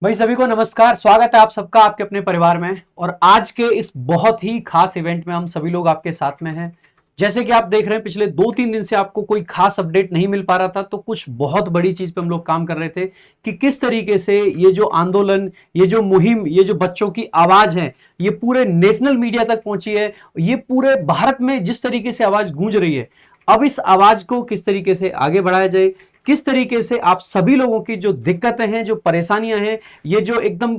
भाई सभी को नमस्कार। स्वागत है आप सबका आपके अपने परिवार में। और आज के इस बहुत ही खास इवेंट में हम सभी लोग आपके साथ में हैं। जैसे कि आप देख रहे हैं, पिछले 2-3 दिन से आपको कोई खास अपडेट नहीं मिल पा रहा था, तो कुछ बहुत बड़ी चीज पे हम लोग काम कर रहे थे कि किस तरीके से ये जो आंदोलन, ये जो मुहिम, ये जो बच्चों की आवाज है, ये पूरे नेशनल मीडिया तक पहुंची है। ये पूरे भारत में जिस तरीके से आवाज गूंज रही है, अब इस आवाज को किस तरीके से आगे बढ़ाया जाए, किस तरीके से आप सभी लोगों की जो दिक्कतें हैं, जो परेशानियां हैं, ये जो एकदम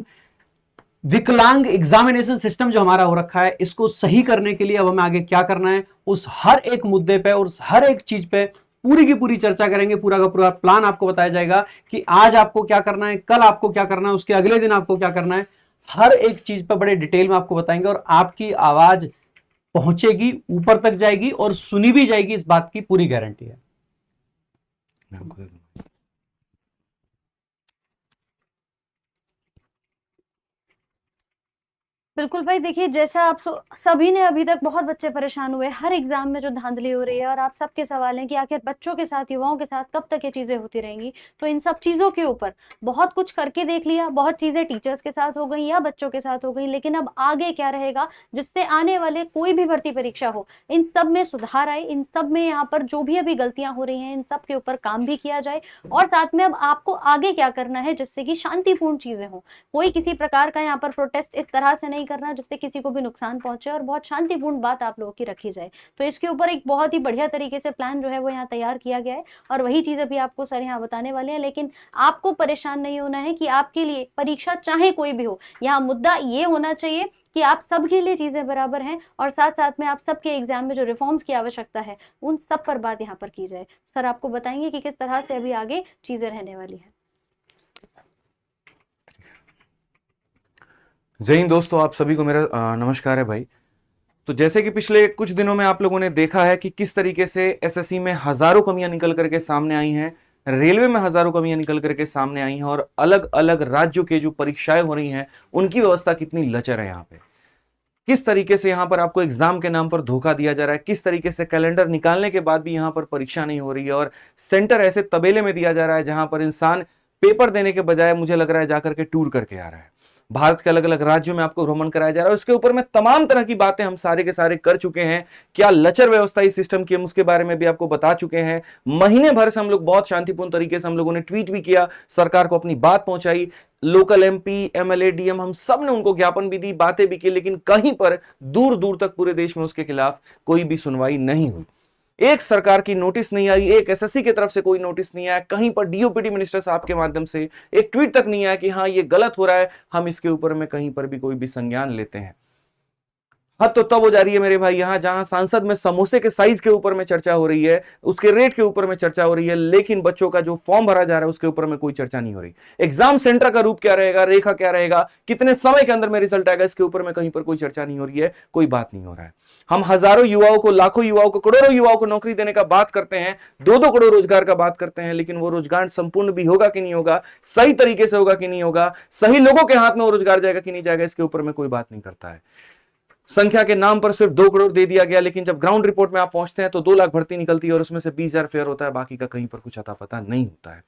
विकलांग एग्जामिनेशन सिस्टम जो हमारा हो रखा है, इसको सही करने के लिए अब हमें आगे क्या करना है, उस हर एक मुद्दे पे और उस हर एक चीज पे पूरी की पूरी चर्चा करेंगे। पूरा का पूरा प्लान आपको बताया जाएगा कि आज आपको क्या करना है, कल आपको क्या करना है, उसके अगले दिन आपको क्या करना है। हर एक चीज पर बड़े डिटेल में आपको बताएंगे और आपकी आवाज पहुंचेगी, ऊपर तक जाएगी और सुनी भी जाएगी, इस बात की पूरी गारंटी है। बिल्कुल भाई, देखिए जैसा आप सभी ने अभी तक बहुत बच्चे परेशान हुए हर एग्जाम में जो धांधली हो रही है, और आप सबके सवाल हैं कि आखिर बच्चों के साथ, युवाओं के साथ कब तक ये चीजें होती रहेंगी। तो इन सब चीजों के ऊपर बहुत कुछ करके देख लिया, बहुत चीजें टीचर्स के साथ हो गई या बच्चों के साथ हो गई, लेकिन अब आगे क्या रहेगा जिससे आने वाले कोई भी भर्ती परीक्षा हो, इन सब में सुधार आए, इन सब में यहाँ पर जो भी अभी गलतियां हो रही हैं इन सब के ऊपर काम भी किया जाए। और साथ में अब आपको आगे क्या करना है जिससे कि शांतिपूर्ण चीजें हो। कोई किसी प्रकार का यहाँ पर प्रोटेस्ट इस तरह से नहीं करना जिससे किसी को भी नुकसान पहुंचे, और बहुत शांतिपूर्ण बात आप लोगों की रखी जाए। तो इसके ऊपर एक बहुत ही बढ़िया तरीके से प्लान जो है वो यहाँ तैयार किया गया है, और वही चीज अभी आपको सर यहाँ बताने वाले हैं। लेकिन आपको परेशान नहीं होना है कि आपके लिए परीक्षा चाहे कोई भी हो, यहाँ मुद्दा ये होना चाहिए कि आप सबके लिए चीजें बराबर हैं, और साथ साथ में आप सबके एग्जाम में जो रिफॉर्म्स की आवश्यकता है उन सब पर बात यहाँ पर की जाए। सर आपको बताएंगे कि किस तरह से अभी आगे चीजें रहने वाली है। जय हिंद दोस्तों, आप सभी को मेरा नमस्कार है भाई। तो जैसे कि पिछले कुछ दिनों में आप लोगों ने देखा है कि किस तरीके से एसएससी में हजारों कमियां निकल करके सामने आई हैं, रेलवे में हजारों कमियां निकल करके सामने आई हैं, और अलग अलग राज्यों के जो परीक्षाएं हो रही हैं उनकी व्यवस्था कितनी लचर है। यहाँ पे किस तरीके से यहाँ पर आपको एग्जाम के नाम पर धोखा दिया जा रहा है, किस तरीके से कैलेंडर निकालने के बाद भी यहाँ पर परीक्षा नहीं हो रही है, और सेंटर ऐसे तबेले में दिया जा रहा है जहां पर इंसान पेपर देने के बजाय मुझे लग रहा है जाकर के टूर करके आ रहा है। भारत के अलग अलग राज्यों में आपको भ्रमण कराया जा रहा है। उसके ऊपर में तमाम तरह की बातें हम सारे के सारे कर चुके हैं। क्या लचर व्यवस्था इस सिस्टम की, हम उसके बारे में भी आपको बता चुके हैं। महीने भर से हम लोग बहुत शांतिपूर्ण तरीके से हम लोगों ने ट्वीट भी किया, सरकार को अपनी बात पहुंचाई, लोकल एमपी, एमएलए, डीएम, हम सब ने उनको ज्ञापन भी दी, बातें भी की, लेकिन कहीं पर दूर दूर तक पूरे देश में उसके खिलाफ कोई भी सुनवाई नहीं हुई। एक सरकार की नोटिस नहीं आई, एक एसएससी की तरफ से कोई नोटिस नहीं आया, कहीं पर डीओपीटी मिनिस्टर साहब के माध्यम से एक ट्वीट तक नहीं आया कि हाँ ये गलत हो रहा है, हम इसके ऊपर में कहीं पर भी कोई भी संज्ञान लेते हैं। हद तो तब हो जा रही है मेरे भाई, यहां जहां सांसद में समोसे के साइज के ऊपर में चर्चा हो रही है, उसके रेट के ऊपर में चर्चा हो रही है, लेकिन बच्चों का जो फॉर्म भरा जा रहा है उसके ऊपर में कोई चर्चा नहीं हो रही। एग्जाम सेंटर का रूप क्या रहेगा, रेखा क्या रहेगा, कितने समय के अंदर में रिजल्ट आएगा, इसके ऊपर में कहीं पर कोई चर्चा नहीं हो रही है, कोई बात नहीं हो रहा है। हम हजारों युवाओं को, लाखों युवाओं को, करोड़ों युवाओं को नौकरी देने का बात करते हैं, 2-2 करोड़ रोजगार का बात करते हैं, लेकिन वो रोजगार संपूर्ण भी होगा कि नहीं होगा, सही तरीके से होगा कि नहीं होगा, सही लोगों के हाथ में वो रोजगार जाएगा कि नहीं जाएगा, इसके ऊपर में कोई बात नहीं करता है। संख्या के नाम पर सिर्फ 2 करोड़ दे दिया गया, लेकिन जब ग्राउंड रिपोर्ट में आप पहुंचते हैं तो 2 लाख भर्ती निकलती है और उसमें से 20,000 फेयर होता है, बाकी का कहीं पर कुछ अता पता नहीं होता है।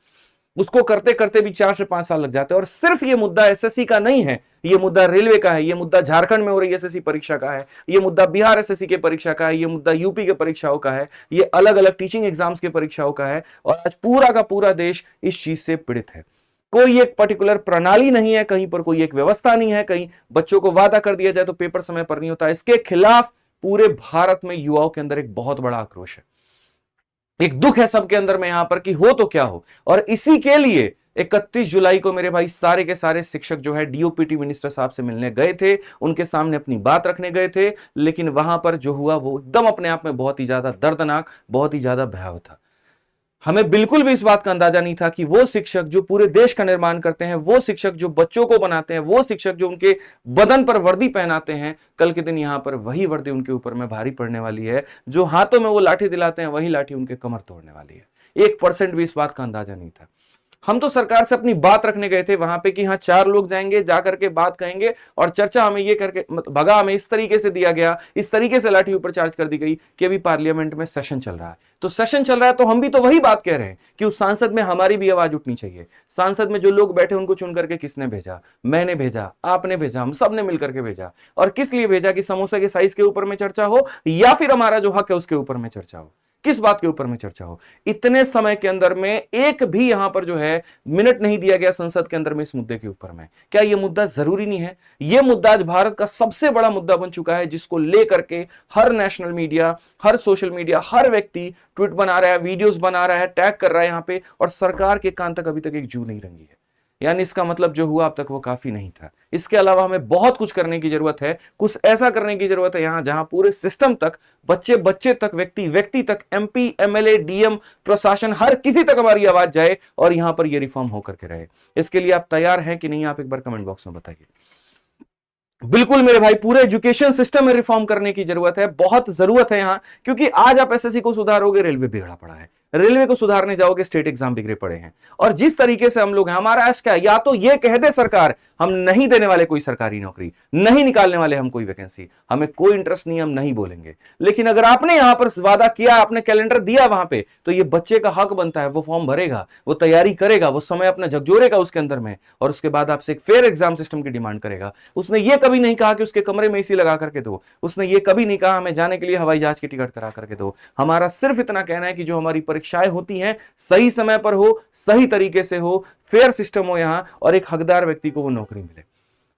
उसको करते करते भी 4 से 5 साल लग जाते हैं। और सिर्फ ये मुद्दा एसएससी का नहीं है, ये मुद्दा रेलवे का है, ये मुद्दा झारखंड में हो रही एसएससी परीक्षा का है, ये मुद्दा बिहार एसएससी के परीक्षा का है, ये मुद्दा यूपी के परीक्षाओं का है, ये अलग अलग टीचिंग एग्जाम्स के परीक्षाओं का है। और आज पूरा का पूरा देश इस चीज से पीड़ित है। कोई एक पर्टिकुलर प्रणाली नहीं है, कहीं पर कोई एक व्यवस्था नहीं है, कहीं बच्चों को वादा कर दिया जाए तो पेपर समय पर नहीं होता। इसके खिलाफ पूरे भारत में युवाओं के अंदर एक बहुत बड़ा आक्रोश है, एक दुख है सबके अंदर में यहां पर कि हो तो क्या हो। और इसी के लिए 31 जुलाई को मेरे भाई सारे के सारे शिक्षक जो है डीओपीटी मिनिस्टर साहब से मिलने गए थे, उनके सामने अपनी बात रखने गए थे, लेकिन वहां पर जो हुआ वो एकदम अपने आप में बहुत ही ज्यादा दर्दनाक, बहुत ही ज्यादा भयावह था। हमें बिल्कुल भी इस बात का अंदाजा नहीं था कि वो शिक्षक जो पूरे देश का निर्माण करते हैं, वो शिक्षक जो बच्चों को बनाते हैं, वो शिक्षक जो उनके बदन पर वर्दी पहनाते हैं, कल के दिन यहां पर वही वर्दी उनके ऊपर में भारी पड़ने वाली है। जो हाथों में वो लाठी दिलाते हैं, वही लाठी उनके कमर तोड़ने वाली है। 1% भी इस बात का अंदाजा नहीं था। हम तो सरकार से अपनी बात रखने गए थे वहां पे कि हाँ 4 लोग जाएंगे, जाकर के बात कहेंगे और चर्चा हमें ये करके भगा, हमें इस तरीके से दिया गया, इस तरीके से लाठी ऊपर चार्ज कर दी गई कि अभी पार्लियामेंट में सेशन चल रहा है। तो सेशन चल रहा है तो हम भी तो वही बात कह रहे हैं कि उस सांसद में हमारी भी आवाज उठनी चाहिए। सांसद में जो लोग बैठे उनको चुन करके किसने भेजा? मैंने भेजा, आपने भेजा, हम सब ने मिलकर के भेजा। और किस लिए भेजा? कि समोसे के साइज के ऊपर में चर्चा हो या फिर हमारा जो हक है उसके ऊपर में चर्चा हो। किस बात के ऊपर में चर्चा हो? इतने समय के अंदर में एक भी यहां पर जो है मिनट नहीं दिया गया संसद के अंदर में इस मुद्दे के ऊपर में। क्या यह मुद्दा जरूरी नहीं है? यह मुद्दा आज भारत का सबसे बड़ा मुद्दा बन चुका है, जिसको लेकर के हर नेशनल मीडिया, हर सोशल मीडिया, हर व्यक्ति ट्वीट बना रहा है, वीडियोस बना रहा है, टैग कर रहा है यहां पे, और सरकार के कान तक अभी तक एक जू नहीं रंगी है। यानी इसका मतलब जो हुआ अब तक वो काफी नहीं था। इसके अलावा हमें बहुत कुछ करने की जरूरत है, कुछ ऐसा करने की जरूरत है यहां जहां पूरे सिस्टम तक, बच्चे बच्चे तक, व्यक्ति व्यक्ति तक, एमपी, एमएलए, डीएम, प्रशासन, हर किसी तक हमारी आवाज जाए और यहां पर ये रिफॉर्म होकर के रहे। इसके लिए आप तैयार हैं कि नहीं? आप एक बार कमेंट बॉक्स में बताइए। बिल्कुल मेरे भाई, पूरे एजुकेशन सिस्टम में रिफॉर्म करने की जरूरत है, बहुत जरूरत है यहां, क्योंकि आज आप एसएससी को सुधारोगे, रेलवे बिगड़ा पड़ा है। रेलवे को सुधारने जाओगे, स्टेट एग्जाम बिगड़े पड़े हैं। और जिस तरीके से हम लोग हैं, हमारा आज क्या, या तो ये कह दे सरकार हम नहीं देने वाले कोई सरकारी नौकरी, नहीं निकालने वाले हम कोई वैकेंसी, हमें कोई इंटरेस्ट नहीं, हम नहीं बोलेंगे। लेकिन अगर आपने यहां पर वादा किया, आपने कैलेंडर दिया वहां पे, तो ये बच्चे का हक बनता है, वो फॉर्म भरेगा, वो तैयारी करेगा, वो समय अपना झकझोरेगा उसके अंदर में, और उसके बाद आपसे एक फेयर एग्जाम सिस्टम की डिमांड करेगा। उसने ये कभी नहीं कहा कि उसके कमरे में एसी लगा करके दो, उसने ये कभी नहीं कहा हमें जाने के लिए हवाई जहाज की टिकट करा करके दो। हमारा सिर्फ इतना कहना है कि जो हमारी परीक्षाएं होती हैं सही समय पर हो, सही तरीके से हो, फेयर सिस्टम हो यहां, और एक हकदार व्यक्ति को वो नौकरी मिले।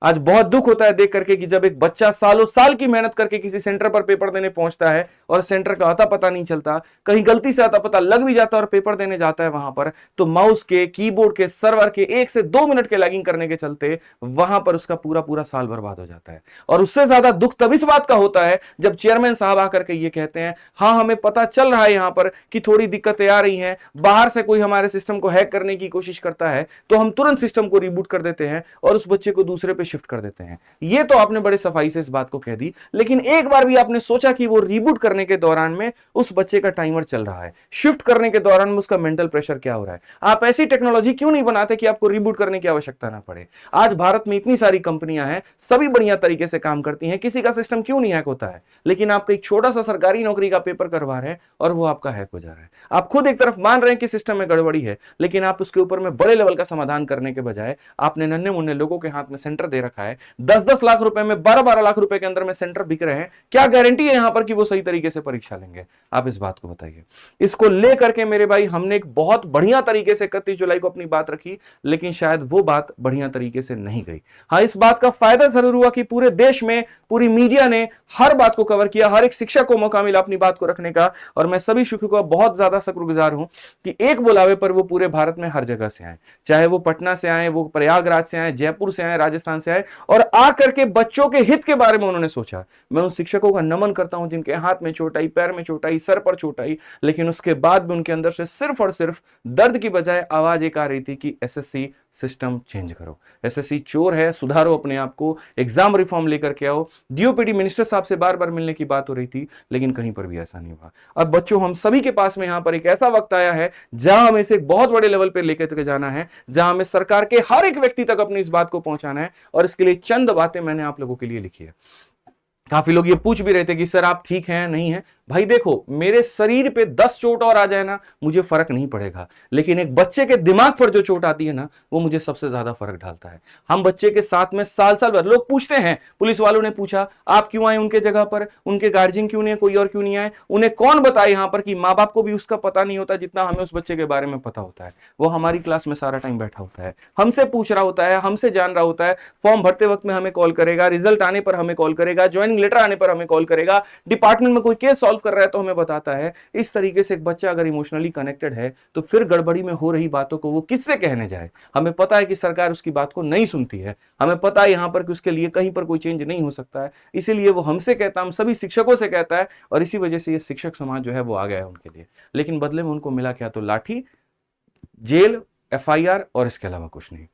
आज बहुत दुख होता है देख करके कि जब एक बच्चा सालों साल की मेहनत करके किसी सेंटर पर पेपर देने पहुंचता है और सेंटर का अता पता नहीं चलता, कहीं गलती से अता पता लग भी जाता है और पेपर देने जाता है वहां पर, तो माउस के, कीबोर्ड के, सर्वर के 1 से 2 मिनट के लैगिंग करने के चलते वहां पर उसका पूरा पूरा साल बर्बाद हो जाता है। और उससे ज्यादा दुख तब इस बात का होता है जब चेयरमैन साहब आकर के ये कहते हैं, हाँ हमें पता चल रहा है यहां पर कि थोड़ी दिक्कतें आ रही हैं, बाहर से कोई हमारे सिस्टम को हैक करने की कोशिश करता है, तो हम तुरंत सिस्टम को रिबूट कर देते हैं और उस बच्चे को दूसरे पे शिफ्ट कर देते हैं। ये तो आपने बड़े सफाई से इस बात को कह दी, लेकिन एक बार भी आपने सोचा कि वो रिबूट करने के दौरान में उस बच्चे का टाइमर चल रहा है, शिफ्ट करने के दौरान में उसका मेंटल प्रेशर क्या हो रहा है? आप ऐसी टेक्नोलॉजी क्यों नहीं बनाते कि आपको रिबूट करने की आवश्यकता ना पड़े? आज भारत में इतनी सारी कंपनियां हैं, सभी बढ़िया तरीके से काम करती हैं, किसी का सिस्टम क्यों नहीं हैक होता है? लेकिन आप एक छोटा सा सरकारी नौकरी का पेपर करवा रहे हैं और वो आपका हैक हो जा रहा है। आप खुद एक तरफ मान रहे हैं कि सिस्टम में गड़बड़ी है, लेकिन आप उसके ऊपर में बड़े लेवल का समाधान करने के बजाय आपने नन्हे मुन्ने लोगों के हाथ में सेंटर दे रखा है। 10-10 लाख रुपए में, 12-12 लाख रुपए के अंदर में सेंटर बिक रहे हैं। क्या गारंटी है यहां पर कि वो सही तरीके से परीक्षा लेंगे? आप इस बात को बताइए। इसको लेकर के मेरे भाई हमने एक बहुत बढ़िया तरीके से 31 जुलाई को अपनी बात रखी, लेकिन शायद वो बात बढ़िया तरीके से नहीं गई। हाँ, इस बात का फायदा जरूर हुआ कि पूरे देश में पूरी मीडिया ने हर बात को कवर किया, हर एक शिक्षक को मौका मिला अपनी बात को रखने का, और मैं सभी शिक्षकों का बहुत ज्यादा शुक्रगुजार हूं कि एक बुलावे पर वो पूरे भारत में हर जगह से आए, चाहे वो पटना से आए, वो प्रयागराज से आए, जयपुर से आए, राजस्थान से आए, और आकर के बच्चों के हित के बारे में उन्होंने सोचा। मैं उन शिक्षकों का नमन करता हूं जिनके हाथ में चोट आई, पैर में चोट आई, सर पर चोट आई, लेकिन उसके बाद भी उनके अंदर से सिर्फ और सिर्फ दर्द की बजाय आवाज एक आ रही थी कि एसएससी सिस्टम चेंज करो, एसएससी चोर है, सुधारो अपने आप को, एग्जाम रिफॉर्म लेकर के आओ। डीओपीटी मिनिस्टर साहब से बार बार मिलने की बात हो रही थी, लेकिन कहीं पर भी ऐसा नहीं हुआ। अब बच्चों, हम सभी के पास में यहां पर एक ऐसा वक्त आया है जहां हमें इसे एक बहुत बड़े लेवल पर लेकर जाना है, जहां हमें सरकार के हर एक व्यक्ति तक अपनी इस बात को पहुंचाना है, और इसके लिए चंद बातें मैंने आप लोगों के लिए लिखी है। काफी लोग ये पूछ भी रहे थे कि सर आप ठीक हैं, नहीं है? भाई देखो, मेरे शरीर पे 10 चोट और आ जाए ना, मुझे फर्क नहीं पड़ेगा, लेकिन एक बच्चे के दिमाग पर जो चोट आती है ना, वो मुझे सबसे ज्यादा फर्क डालता है। हम बच्चे के साथ में साल साल भर, लोग पूछते हैं, पुलिस वालों ने पूछा आप क्यों आए उनके जगह पर, उनके गार्जियन क्यों नहीं है, कोई और क्यों नहीं आए? उन्हें कौन बताए यहां पर कि माँ बाप को भी उसका पता नहीं होता जितना हमें उस बच्चे के बारे में पता होता है। वो हमारी क्लास में सारा टाइम बैठा होता है, हमसे पूछ रहा होता है, हमसे जान रहा होता है, फॉर्म भरते वक्त में हमें कॉल करेगा, रिजल्ट आने पर हमें कॉल करेगा, ज्वाइनिंग लेटर आने पर हमें कॉल करेगा, डिपार्टमेंट में कोई केस सॉल्व कर रहा है तो हमें बताता है। इस तरीके से एक बच्चा अगर इमोशनली कनेक्टेड है तो फिर गड़बड़ी में हो रही बातों को वो किससे कहने जाए? हमें पता है कि सरकार उसकी बात को नहीं सुनती है, हमें पता है यहां पर कि उसके लिए कहीं पर कोई चेंज नहीं हो सकता है, इसीलिए वो हमसे कहता है, हम सभी शिक्षकों से कहता है, और इसी वजह से ये शिक्षक समाज जो है वो आ गया है उनके लिए। लेकिन बदले में उनको मिला क्या? तो लाठी, जेल, एफआईआर, और इसके अलावा कुछ नहीं।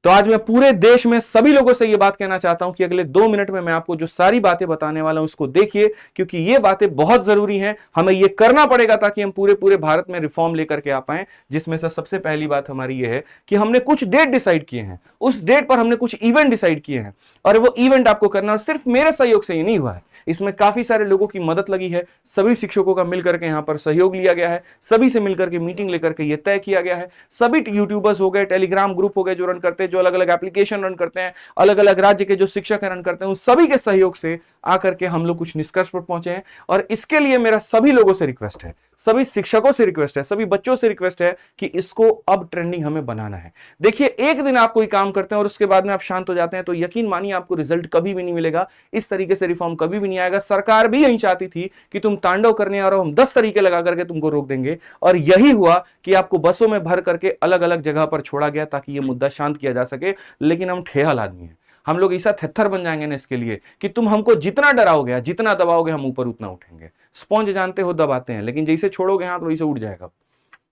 तो आज मैं पूरे देश में सभी लोगों से यह बात कहना चाहता हूं कि अगले 2 मिनट में मैं आपको जो सारी बातें बताने वाला हूं उसको देखिए, क्योंकि ये बातें बहुत जरूरी हैं। हमें यह करना पड़ेगा ताकि हम पूरे भारत में रिफॉर्म लेकर के आ पाए। जिसमें से सबसे पहली बात हमारी यह है कि हमने कुछ डेट डिसाइड किए हैं, उस डेट पर हमने कुछ इवेंट डिसाइड किए हैं और वो इवेंट आपको करना, और सिर्फ मेरे सहयोग से ही नहीं हुआ है, इसमें काफी सारे लोगों की मदद लगी है। सभी शिक्षकों का मिलकर के यहां पर सहयोग लिया गया है, सभी से मिलकर के मीटिंग लेकर के यह तय किया गया है। सभी यूट्यूबर्स हो गए, टेलीग्राम ग्रुप हो गए जो रन करते हैं, जो अलग अलग एप्लीकेशन रन करते हैं, अलग अलग राज्य के जो शिक्षक रन करते हैं, उन सभी के सहयोग से आकर के हम लोग कुछ निष्कर्ष पर पहुंचे हैं। और इसके लिए मेरा सभी लोगों से रिक्वेस्ट है, सभी शिक्षकों से रिक्वेस्ट है, सभी बच्चों से रिक्वेस्ट है कि इसको अब ट्रेंडिंग हमें बनाना है। देखिए, एक दिन आप कोई काम करते हैं और उसके बाद में आप शांत हो जाते हैं तो यकीन मानिए आपको रिजल्ट कभी भी नहीं मिलेगा। इस तरीके से रिफॉर्म कभी भी नहीं आएगा। सरकार भी यही चाहती थी कि तुम तांडव करने आ रहे हो, हम 10 तरीके लगा करके तुमको रोक देंगे, और यही हुआ कि आपको बसों में भर करके अलग अलग जगह पर छोड़ा गया ताकि यह मुद्दा शांत किया जा सके। लेकिन हम ठेहल आदमी हैं, हम लोग ऐसा थेथर बन जाएंगे ना इसके लिए कि तुम हमको जितना डराओगे, जितना दबाओगे, हम ऊपर उतना उठेंगे। स्पॉन्ज जानते हो दबाते हैं, लेकिन जैसे छोड़ोगे हाथ वैसे उठ जाएगा।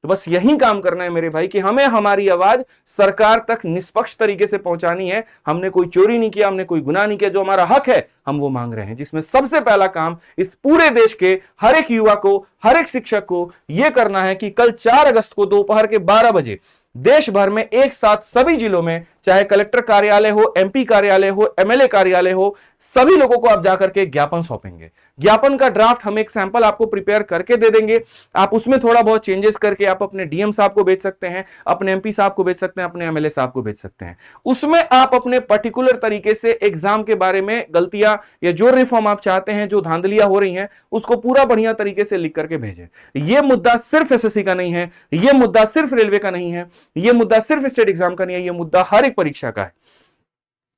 तो बस यही काम करना है मेरे भाई कि हमें हमारी आवाज सरकार तक निष्पक्ष तरीके से पहुंचानी है। हमने कोई चोरी नहीं किया, हमने कोई गुनाह नहीं किया, जो हमारा हक है हम वो मांग रहे हैं। जिसमें सबसे पहला काम इस पूरे देश के हर एक युवा को, हर एक शिक्षक को यह करना है कि कल 4 अगस्त को दोपहर के 12 बजे देश भर में एक साथ सभी जिलों में, चाहे कलेक्टर कार्यालय हो, एमपी कार्यालय हो, एमएलए कार्यालय हो, सभी लोगों को आप जाकर के ज्ञापन सौंपेंगे। ज्ञापन का ड्राफ्ट हम एक सैंपल आपको प्रिपेयर करके दे देंगे। आप उसमें थोड़ा बहुत चेंजेस करके आप अपने डीएम साहब को भेज सकते हैं, अपने एमपी साहब को भेज सकते हैं, अपने एमएलए साहब को भेज सकते हैं। उसमें आप अपने पर्टिकुलर तरीके से एग्जाम के बारे में गलतियां या जो रिफॉर्म आप चाहते हैं, जो धांधलियां हो रही हैं, उसको पूरा बढ़िया तरीके से लिख करके भेजें। यह मुद्दा सिर्फ एसएससी का नहीं है, यह मुद्दा सिर्फ रेलवे का नहीं है, यह मुद्दा सिर्फ स्टेट एग्जाम का नहीं है, यह मुद्दा हर एक परीक्षा का है।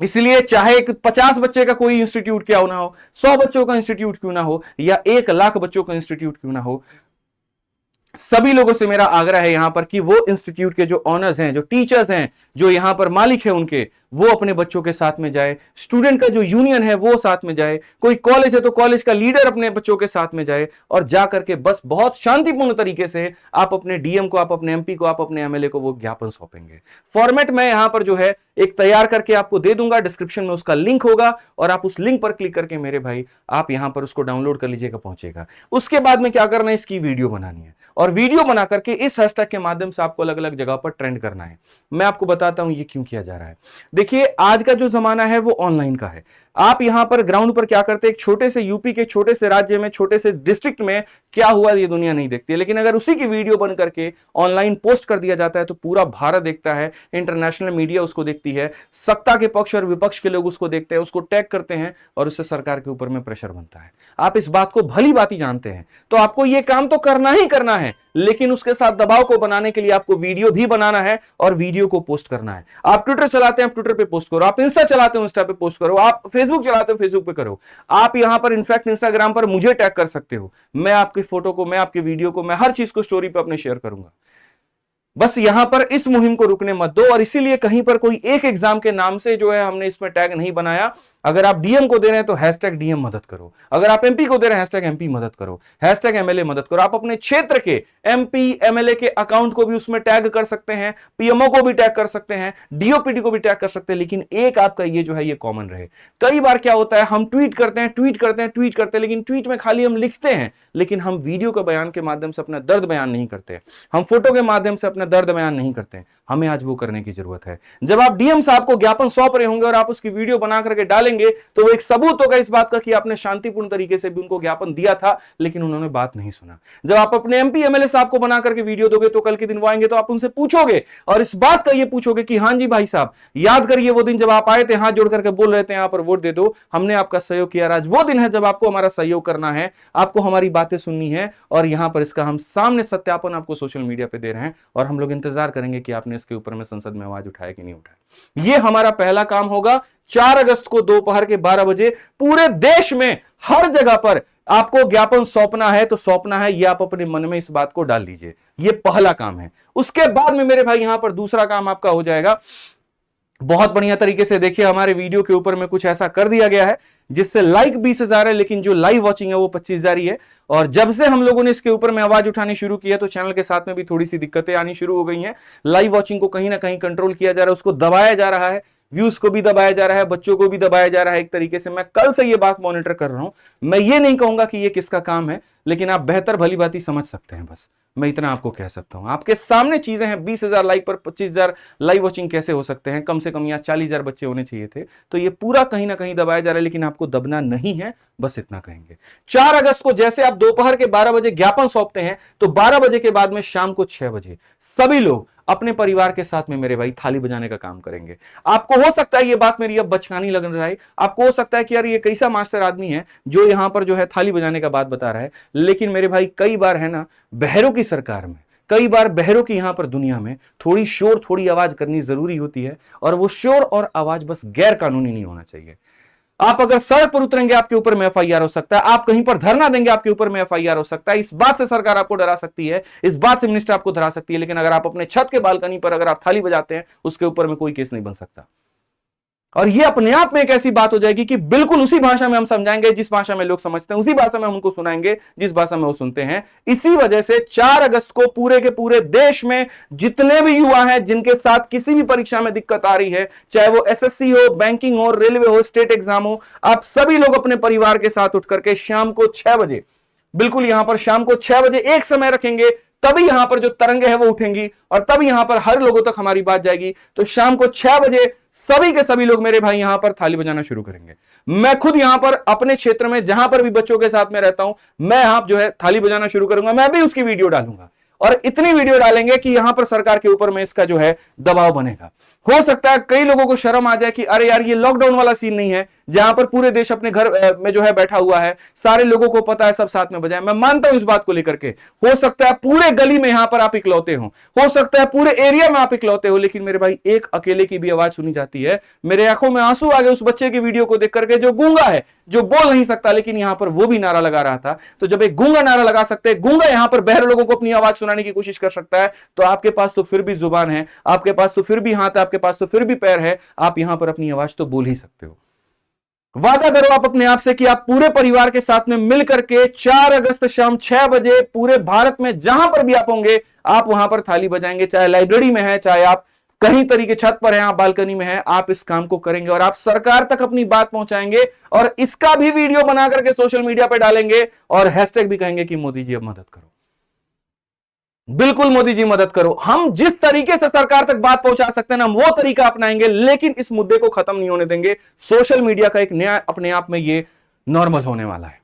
इसलिए चाहे 50 बच्चे का कोई इंस्टीट्यूट क्यों ना हो, 100 बच्चों का इंस्टीट्यूट क्यों ना हो, या 1 लाख बच्चों का इंस्टीट्यूट क्यों ना हो, सभी लोगों से मेरा आग्रह है यहां पर कि वो इंस्टीट्यूट के जो ऑनर्स हैं, जो टीचर्स हैं, जो यहां पर मालिक है उनके, वो अपने बच्चों के साथ में जाए। स्टूडेंट का जो यूनियन है वो साथ में जाए। कोई कॉलेज है तो कॉलेज का लीडर अपने बच्चों के साथ में जाए, और जा करके बस बहुत शांतिपूर्ण तरीके से आप अपने डीएम को, आप अपने एमपी को, आप अपने एमएलए को वो ज्ञापन सौंपेंगे। फॉर्मेट मैं यहां पर जो है एक तैयार करके आपको दे दूंगा, डिस्क्रिप्शन में उसका लिंक होगा, और आप उस लिंक पर क्लिक करके मेरे भाई आप यहां पर उसको डाउनलोड कर लीजिएगा, पहुंचेगा। उसके बाद में क्या करना है, इसकी वीडियो बनानी है, और वीडियो बना करके इस हैशटैग के माध्यम से आपको अलग अलग जगह पर ट्रेंड करना है। मैं आपको बताता हूं ये क्यों किया जा रहा है। देखिए, आज का जो जमाना है वो ऑनलाइन का है। आप यहां पर ग्राउंड पर क्या करते हैं, एक छोटे से यूपी के छोटे से राज्य में, छोटे से डिस्ट्रिक्ट में क्या हुआ ये दुनिया नहीं देखती है, लेकिन अगर उसी की वीडियो बन करके ऑनलाइन पोस्ट कर दिया जाता है तो पूरा भारत देखता है, इंटरनेशनल मीडिया उसको देखती है, सत्ता के पक्ष और विपक्ष के लोग उसको देखते हैं, उसको टैग करते हैं, और उससे सरकार के ऊपर में प्रेशर बनता है। आप इस बात को भली भांति जानते हैं, तो आपको यह काम तो करना ही करना है, लेकिन उसके साथ दबाव को बनाने के लिए आपको वीडियो भी बनाना है और वीडियो को पोस्ट करना है। आप ट्विटर चलाते हैं, आप ट्विटर पे पोस्ट करो, आप इंस्टा चलाते हो, इंस्टा पे पोस्ट करो, आप फेसबुक चलाते हो, फेसबुक पे करो। आप यहां पर इनफैक्ट इंस्टाग्राम पर मुझे टैग कर सकते हो, मैं आपकी फोटो को, मैं आपकी वीडियो को, मैं हर चीज को स्टोरी पे अपने शेयर करूंगा। बस यहां पर इस मुहिम को रुकने मत दो। और इसीलिए कहीं पर कोई एक एग्जाम के नाम से जो है हमने इसमें टैग नहीं बनाया। अगर आप डीएम को दे रहे हैं तो हैशटैग डीएम मदद करो, अगर आप एमपी को दे रहे हैं हैशटैग एमपी मदद करो, हैशटैग एमएलए मदद करो। आप अपने क्षेत्र के एमपी एमएलए के अकाउंट को भी उसमें टैग कर सकते हैं, पीएमओ को भी टैग कर सकते हैं, डीओपीटी को भी टैग कर सकते हैं, लेकिन एक आपका ये जो है ये कॉमन रहे। कई बार क्या होता है, हम ट्वीट करते हैं, लेकिन ट्वीट में खाली हम लिखते हैं, लेकिन हम वीडियो के बयान के माध्यम से अपना दर्द बयान नहीं करते, हम फोटो के माध्यम से अपना दर्द बयान नहीं करते। हमें आज वो करने की जरूरत है। जब आप डीएम साहब को ज्ञापन सौंप रहे होंगे और आप उसकी वीडियो बना करके डालेंगे तो वो एक सबूत होगा इस बात का कि आपने शांतिपूर्ण तरीके से भी उनको ज्ञापन दिया था, लेकिन उन्होंने बात नहीं सुना। जब आप अपने एमपी एमएलए साहब को बना करके वीडियो दोगे तो कल के दिन वो आएंगे तो आप उनसे पूछोगे, और इस बात का ये पूछोगे कि हां जी भाई साहब, याद करिए वो दिन जब आप आए थे, हाथ जोड़ करके बोल रहे थे यहां पर वोट दे दो, हमने आपका सहयोग किया। आज वो दिन है जब आपको हमारा सहयोग करना है, आपको हमारी बातें सुननी है, और यहां पर इसका हम सामने सत्यापन आपको सोशल मीडिया पे दे रहे हैं, और हम लोग इंतजार करेंगे कि आपने इसके ऊपर में संसद में आवाज उठाया कि नहीं उठाया। ये हमारा पहला काम होगा। 4 अगस्त को दोपहर के 12 बजे पूरे देश में हर जगह पर आपको ज्ञापन सौंपना है तो सौंपना है। ये आप अपने मन में इस बात को डाल लीजिए, ये पहला काम है। उसके बाद में मेरे भाई यहां पर दूसरा काम आपका हो जाएगा बहुत बढ़िया तरीके से। देखिए, हमारे वीडियो के ऊपर में कुछ ऐसा कर दिया गया है जिससे लाइक 20,000 है, लेकिन जो लाइव वॉचिंग है वो 25,000 ही है। और जब से हम लोगों ने इसके ऊपर में आवाज उठानी शुरू की है तो चैनल के साथ में भी थोड़ी सी दिक्कतें आनी शुरू हो गई हैं। लाइव वॉचिंग को कहीं ना कहीं कंट्रोल किया जा रहा है, उसको दबाया जा रहा है, व्यूज को भी दबाया जा रहा है, बच्चों को भी दबाया जा रहा है। एक तरीके से मैं कल से ये बात मॉनिटर कर रहा हूं। मैं ये नहीं कहूंगा कि ये किसका काम है, लेकिन आप बेहतर भली बात ही समझ सकते हैं। बस मैं इतना आपको कह सकता हूं, आपके सामने चीजें हैं। 20,000 लाइक पर 25,000 लाइव वॉचिंग कैसे हो सकते हैं? कम से कम यहाँ 40,000 बच्चे होने चाहिए थे। तो ये पूरा कहीं ना कहीं दबाया जा रहा है, लेकिन आपको दबना नहीं है, बस इतना कहेंगे। 4 अगस्त को जैसे आप दोपहर के 12 बजे ज्ञापन सौंपते हैं, तो 12 बजे के बाद में शाम को 6 बजे सभी लोग अपने परिवार के साथ में मेरे भाई थाली बजाने का काम करेंगे। आपको हो सकता है ये बात मेरी अब बचकानी लग रहा है, आपको हो सकता है कि यार ये कैसा मास्टर आदमी है जो यहां पर जो है थाली बजाने का बात बता रहा है। लेकिन मेरे भाई कई बार है ना, बहरों की सरकार में, कई बार बहरों की यहां पर दुनिया में थोड़ी शोर थोड़ी आवाज करनी जरूरी होती है। और वो शोर और आवाज बस गैर कानूनी नहीं होना चाहिए। आप अगर सड़क पर उतरेंगे आपके ऊपर में एफआईआर हो सकता है, आप कहीं पर धरना देंगे आपके ऊपर में एफआईआर हो सकता है। इस बात से सरकार आपको डरा सकती है, इस बात से मिनिस्टर आपको डरा सकती है, लेकिन अगर आप अपने छत के बालकनी पर अगर आप थाली बजाते हैं, उसके ऊपर में कोई केस नहीं बन सकता। और ये अपने आप में एक ऐसी बात हो जाएगी कि बिल्कुल उसी भाषा में हम समझाएंगे जिस भाषा में लोग समझते हैं, उसी भाषा में हम उनको सुनाएंगे जिस भाषा में वो सुनते हैं। इसी वजह से 4 अगस्त को पूरे के पूरे देश में जितने भी युवा हैं जिनके साथ किसी भी परीक्षा में दिक्कत आ रही है, चाहे वो एसएससी हो, बैंकिंग हो, रेलवे हो, स्टेट एग्जाम हो, आप सभी लोग अपने परिवार के साथ उठ करके शाम को 6 बजे, बिल्कुल यहां पर शाम को 6 बजे एक समय रखेंगे, तभी यहां पर जो तरंगे हैं वो उठेंगी और तब यहां पर हर लोगों तक हमारी बात जाएगी। तो शाम को 6 बजे सभी के सभी लोग मेरे भाई यहां पर थाली बजाना शुरू करेंगे। मैं खुद यहां पर अपने क्षेत्र में जहां पर भी बच्चों के साथ में रहता हूं, मैं यहां जो है थाली बजाना शुरू करूंगा। मैं भी उसकी वीडियो डालूंगा और इतनी वीडियो डालेंगे कि यहां पर सरकार के ऊपर में इसका जो है दबाव बनेगा। हो सकता है कई लोगों को शर्म आ जाए कि अरे यार ये लॉकडाउन वाला सीन नहीं है जहां पर पूरे देश अपने घर में जो है बैठा हुआ है, सारे लोगों को पता है, सब साथ में बजाए। मैं मानता हूं इस बात को लेकर के, हो सकता है पूरे गली में यहां पर आप इकलौते हो सकता है पूरे एरिया में आप इकलौते हो, लेकिन मेरे भाई एक अकेले की भी आवाज सुनी जाती है। मेरे आंखों में आंसू आ गए उस बच्चे की वीडियो को देख करके जो गूंगा है, जो बोल नहीं सकता, लेकिन यहां पर वो भी नारा लगा रहा था। तो जब एक गूंगा नारा लगा सकते हैं, गूंगा यहां पर बहरे लोगों को अपनी आवाज सुनाने की कोशिश कर सकता है, तो आपके पास तो फिर भी जुबान है, आपके पास तो फिर भी हाथ है, आपके पास तो फिर भी पैर है, आप यहां पर अपनी आवाज तो बोल ही सकते हो। वादा करो आप अपने आप से कि आप पूरे परिवार के साथ में मिलकर के 4 अगस्त शाम 6 बजे पूरे भारत में जहां पर भी आप होंगे, आप वहां पर थाली बजाएंगे। चाहे लाइब्रेरी में है, चाहे आप कहीं तरीके छत पर हैं, आप बालकनी में हैं, आप इस काम को करेंगे और आप सरकार तक अपनी बात पहुंचाएंगे और इसका भी वीडियो बना करके सोशल मीडिया पे डालेंगे और हैशटैग भी कहेंगे कि मोदी जी अब मदद करो। बिल्कुल मोदी जी मदद करो। हम जिस तरीके से सरकार तक बात पहुंचा सकते हैं ना, वो तरीका अपनाएंगे, लेकिन इस मुद्दे को खत्म नहीं होने देंगे। सोशल मीडिया का एक नया अपने आप में ये नॉर्मल होने वाला है।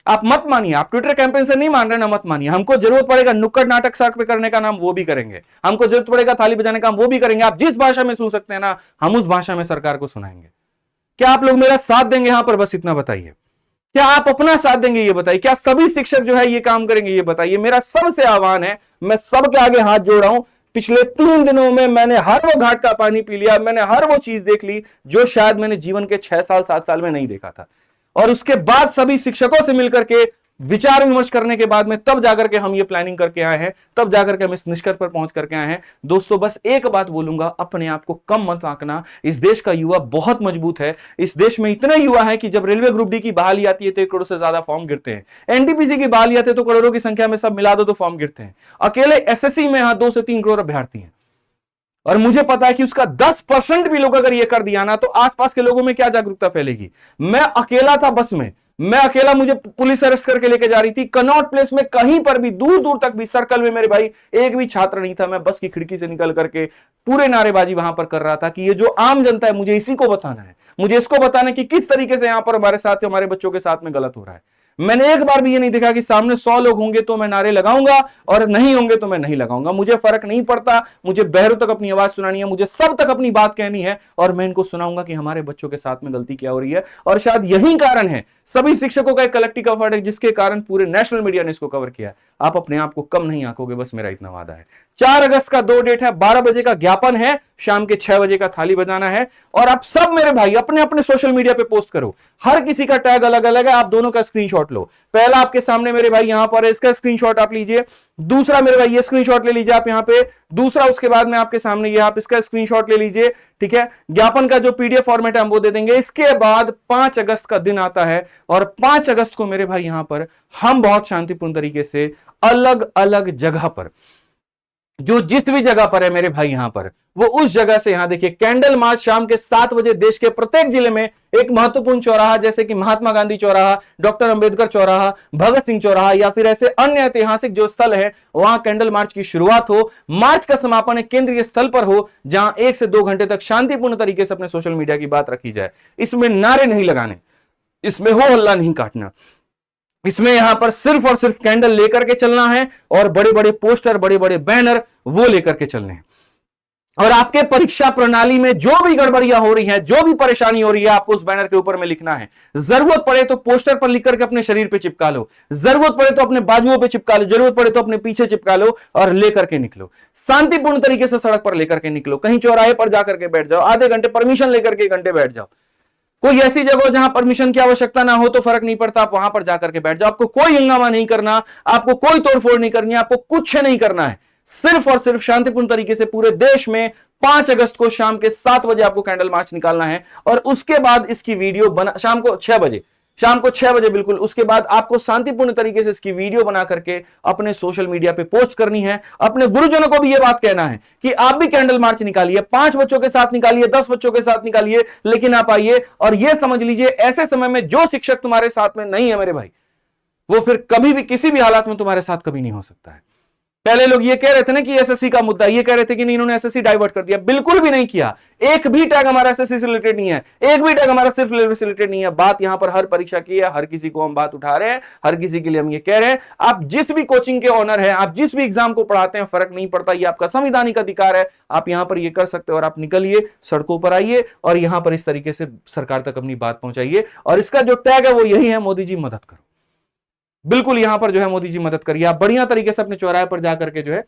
आप मत मानिए, आप ट्विटर कैंपेन से नहीं मान रहे ना, मत मानिए। हमको जरूरत पड़ेगा नुक्कड़ नाटक सड़क पे करने का, नाम वो भी करेंगे। हमको जरूरत पड़ेगा थाली बजाने का, हम वो भी करेंगे। आप जिस भाषा में सुन सकते हैं ना, हम उस भाषा में सरकार को सुनाएंगे। क्या आप लोग मेरा साथ देंगे यहां पर? बस इतना बताइए। क्या आप अपना साथ देंगे ये बताइए? क्या सभी शिक्षक जो है ये काम करेंगे ये बताइए? मेरा सबसे आह्वान है, मैं सबके आगे हाथ जोड़ रहा हूं। पिछले 3 दिनों में मैंने हर वो घाट का पानी पी लिया, मैंने हर वो चीज देख ली जो शायद मैंने जीवन के 6 साल 7 साल में नहीं देखा था। और उसके बाद सभी शिक्षकों से मिलकर के विचार विमर्श करने के बाद में तब जाकर के हम ये प्लानिंग करके आए हैं, तब जाकर के हम इस निष्कर्ष पर पहुंच करके आए हैं। दोस्तों बस एक बात बोलूंगा, अपने आप को कम मत आंकना। इस देश का युवा बहुत मजबूत है। इस देश में इतने युवा है कि जब रेलवे ग्रुप डी की बहाली आती है तो 1 करोड़ से ज्यादा फॉर्म गिरते हैं। एनटीपीसी की बहाली आती है तो करोड़ों की संख्या में सब मिला दो तो फॉर्म गिरते हैं। अकेले एसएससी में यहां 2 से 3 करोड़ अभ्यर्थी हैं और मुझे पता है कि उसका 10% भी लोग अगर ये कर दिया ना, तो आसपास के लोगों में क्या जागरूकता फैलेगी। मैं अकेला था बस में, मैं अकेला, मुझे पुलिस अरेस्ट करके लेके जा रही थी कनॉट प्लेस में। कहीं पर भी दूर दूर तक भी सर्कल में मेरे भाई एक भी छात्र नहीं था। मैं बस की खिड़की से निकल करके पूरे नारेबाजी वहां पर कर रहा था कि ये जो आम जनता है, मुझे इसी को बताना है, मुझे इसको बताना है कि किस तरीके से यहां पर हमारे साथ, हमारे बच्चों के साथ में गलत हो रहा है। मैंने एक बार भी ये नहीं देखा कि सामने 100 लोग होंगे तो मैं नारे लगाऊंगा और नहीं होंगे तो मैं नहीं लगाऊंगा। मुझे फर्क नहीं पड़ता। मुझे बहरों तक अपनी आवाज सुनानी है, मुझे सब तक अपनी बात कहनी है और मैं इनको सुनाऊंगा कि हमारे बच्चों के साथ में गलती क्या हो रही है। और शायद यही कारण है, सभी शिक्षकों का एक कलेक्टिव एफर्ट है जिसके कारण पूरे नेशनल मीडिया ने इसको कवर किया है। आप अपने आप को कम नहीं आंकोगे, बस मेरा इतना वादा है। 4 अगस्त का 2 डेट है, 12 बजे का ज्ञापन है, शाम के 6 बजे का थाली बजाना है। और आप सब मेरे भाई अपने अपने सोशल मीडिया पे पोस्ट करो। हर किसी का टैग अलग अलग है, आप दोनों का स्क्रीनशॉट लो। आप लोग। पहला आपके सामने मेरे भाई यहां पर इसका स्क्रीनशॉट आप लीजिए, दूसरा मेरे भाई ये स्क्रीनशॉट ले लीजिए आप यहां पे, दूसरा उसके बाद में आपके सामने ये आप इसका स्क्रीनशॉट ले लीजिए, ठीक है। ज्ञापन का जो पीडीएफ फॉर्मेट है हम वो दे देंगे। इसके बाद 5 अगस्त का दिन आता है और 5 अगस्त को मेरे भाई यहां पर हम बहुत शांतिपूर्ण तरीके से अलग अलग जगह पर, जो जिस भी जगह पर है मेरे भाई यहां पर, वो उस जगह से, यहां देखिए कैंडल मार्च शाम के 7 बजे देश के प्रत्येक जिले में एक महत्वपूर्ण चौराहा जैसे कि महात्मा गांधी चौराहा, डॉक्टर अंबेडकर चौराहा, भगत सिंह चौराहा या फिर ऐसे अन्य ऐतिहासिक जो स्थल है वहां कैंडल मार्च की शुरुआत हो। मार्च का समापन एक केंद्रीय स्थल पर हो जहां 1 से 2 घंटे तक शांतिपूर्ण तरीके से अपने सोशल मीडिया की बात रखी जाए। इसमें नारे नहीं लगाने, इसमें हो हल्ला नहीं काटना, इसमें यहां पर सिर्फ और सिर्फ कैंडल लेकर के चलना है और बड़े बड़े पोस्टर, बड़े बड़े बैनर वो लेकर के चलने हैं। और आपके परीक्षा प्रणाली में जो भी गड़बड़ियां हो रही हैं, जो भी परेशानी हो रही है, आपको उस बैनर के ऊपर में लिखना है। जरूरत पड़े तो पोस्टर पर लिख करके अपने शरीर पे चिपका लो, जरूरत पड़े तो अपने बाजुओं पे चिपका लो, जरूरत पड़े तो अपने पीछे चिपका लो और लेकर के निकलो। शांतिपूर्ण तरीके से सड़क पर लेकर के निकलो, कहीं चौराहे पर जाकर के बैठ जाओ, आधे घंटे परमिशन लेकर के 1 घंटे बैठ जाओ। कोई ऐसी जगह जहां परमिशन की आवश्यकता ना हो तो फर्क नहीं पड़ता, आप वहां पर जाकर के बैठ जाओ। आपको कोई हंगामा नहीं करना, आपको कोई तोड़फोड़ नहीं करनी है, आपको कुछ नहीं करना है। सिर्फ और सिर्फ शांतिपूर्ण तरीके से पूरे देश में 5 अगस्त को शाम के 7 बजे आपको कैंडल मार्च निकालना है और उसके बाद इसकी वीडियो बना शाम को 6 बजे बिल्कुल, उसके बाद आपको शांतिपूर्ण तरीके से इसकी वीडियो बना करके अपने सोशल मीडिया पे पोस्ट करनी है। अपने गुरुजनों को भी यह बात कहना है कि आप भी कैंडल मार्च निकालिए, 5 बच्चों के साथ निकालिए, 10 बच्चों के साथ निकालिए, लेकिन आप आइए और यह समझ लीजिए ऐसे समय में जो शिक्षक तुम्हारे साथ में नहीं है मेरे भाई, वो फिर कभी भी किसी भी हालात में तुम्हारे साथ कभी नहीं हो सकता है। पहले लोग ये कह रहे थे ना कि एसएससी का मुद्दा, ये कह रहे थे कि नहीं इन्होंने एसएससी डाइवर्ट कर दिया, बिल्कुल भी नहीं किया। एक भी टैग हमारा एसएससी से रिलेटेड नहीं है, एक भी टैग हमारा सिर्फ रेलवे से रिलेटेड नहीं है। बात यहां पर हर परीक्षा की है, हर किसी को हम बात उठा रहे हैं, हर किसी के लिए हम ये कह रहे हैं। आप जिस भी कोचिंग के ऑनर हैं, आप जिस भी एग्जाम को पढ़ाते हैं, फर्क नहीं पड़ता, ये आपका संवैधानिक अधिकार है, आप यहां पर ये कर सकते हो। और आप निकलिए, सड़कों पर आइए और यहां पर इस तरीके से सरकार तक अपनी बात पहुंचाइए। और इसका जो टैग है वो यही है, मोदी जी मदद करो। बिल्कुल यहां पर जो है मोदी जी मदद करिए, आप बढ़िया तरीके से अपने चौराहे पर जाकर के जो है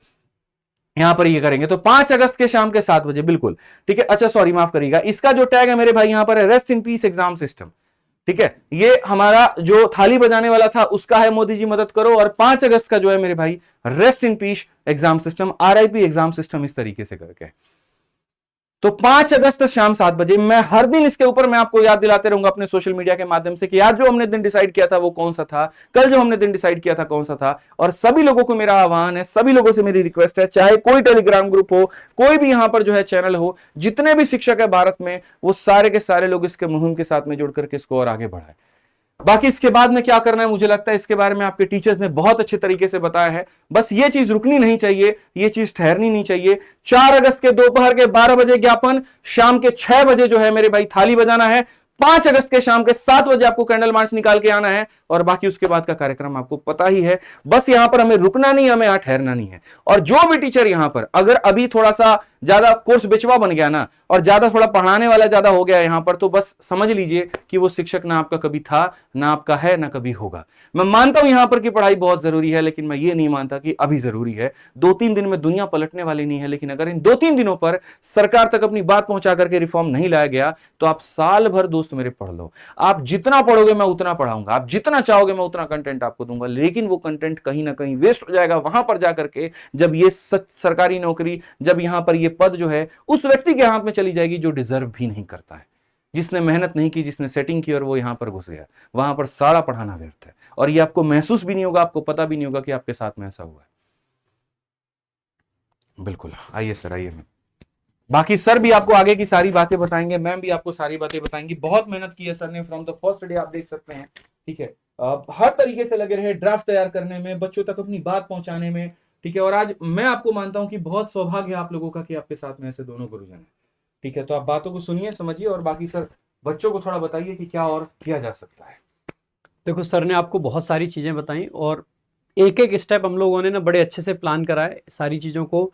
यहां पर ये करेंगे। तो 5 अगस्त के शाम के 7 बजे बिल्कुल, ठीक है। अच्छा सॉरी, माफ करिएगा, इसका जो टैग है मेरे भाई यहां पर है rest in peace exam system, ठीक है। ये हमारा जो थाली बजाने वाला था उसका है मोदी जी मदद करो, और 5 अगस्त का जो है मेरे भाई rest in peace exam system, RIP exam system, इस तरीके से करके। तो 5 अगस्त शाम 7 बजे मैं हर दिन इसके ऊपर मैं आपको याद दिलाते रहूंगा अपने सोशल मीडिया के माध्यम से कि आज जो हमने दिन डिसाइड किया था वो कौन सा था, कल जो हमने दिन डिसाइड किया था कौन सा था। और सभी लोगों को मेरा आह्वान है, सभी लोगों से मेरी रिक्वेस्ट है, चाहे कोई टेलीग्राम ग्रुप हो, कोई भी यहां पर जो है चैनल हो, जितने भी शिक्षक है भारत में, वो सारे के सारे लोग इसके मुहिम के साथ में जुड़ करके इसको और आगे बढ़ाए। बाकी इसके बाद में क्या करना है मुझे लगता है इसके बारे में आपके टीचर्स ने बहुत अच्छे तरीके से बताया है। बस ये चीज रुकनी नहीं चाहिए, ये चीज ठहरनी नहीं चाहिए। 4 अगस्त के दोपहर के 12 बजे ज्ञापन, शाम के 6 बजे जो है मेरे भाई थाली बजाना है। 5 अगस्त के शाम के 7 बजे आपको कैंडल मार्च निकाल के आना है और बाकी उसके बाद का कार्यक्रम आपको पता ही है। बस यहां पर हमें रुकना नहीं, हमें यहां ठहरना नहीं है। और जो भी टीचर यहां पर अगर अभी थोड़ा सा ज्यादा कोर्स बेचवा बन गया ना, और ज्यादा थोड़ा पढ़ाने वाला ज्यादा हो गया यहां पर, तो बस समझ लीजिए कि वो शिक्षक ना आपका कभी था, ना आपका है, ना कभी होगा। मैं मानता हूं यहां पर की पढ़ाई बहुत जरूरी है, लेकिन मैं ये नहीं मानता कि अभी जरूरी है। 2-3 दिन में दुनिया पलटने वाली नहीं है, लेकिन अगर इन 2-3 दिनों पर सरकार तक अपनी बात पहुंचा करके रिफॉर्म नहीं लाया गया तो आप साल भर दोस्त मेरे पढ़ लो। आप जितना पढ़ोगे मैं उतना पढ़ाऊंगा, आप जितना चाहोगे मैं उतना कंटेंट आपको दूंगा, लेकिन वो कंटेंट कहीं ना कहीं वेस्ट हो जाएगा वहां पर जाकर के, जब ये सरकारी नौकरी, जब यहां पर ये पद जो है उस व्यक्ति के हाथ में चली जाएगी जो डिजर्व भी नहीं करता है, जिसने मेहनत नहीं की, जिसने सेटिंग की और वो यहां पर घुस गया। वहां पर सारा पढ़ाना व्यर्थ है और ये आपको महसूस भी नहीं होगा, आपको पता भी नहीं होगा कि आपके साथ में ऐसा हुआ है। बिल्कुल, आइए सर, आइए। बाकी सर भी आपको आगे की सारी बातें बताएंगे, मैम भी आपको सारी बातें बताएंगी। बहुत मेहनत की है सर ने फ्रॉम द फर्स्ट डे, आप देख सकते हैं, ठीक है। हर तरीके से लगे रहे ड्राफ्ट तैयार करने में, बच्चों तक अपनी बात पहुंचाने में, ठीक है। और आज मैं आपको मानता हूं कि बहुत सौभाग्य है आप लोगों का कि आपके साथ में ऐसे दोनों गुरुजन हैं, ठीक है। तो आप बातों को सुनिए, समझिए और बाकी सर बच्चों को थोड़ा बताइए कि क्या और किया जा सकता है। देखो सर ने आपको बहुत सारी चीज़ें बताई और एक एक स्टेप हम लोगों ने ना बड़े अच्छे से प्लान करा है, सारी चीज़ों को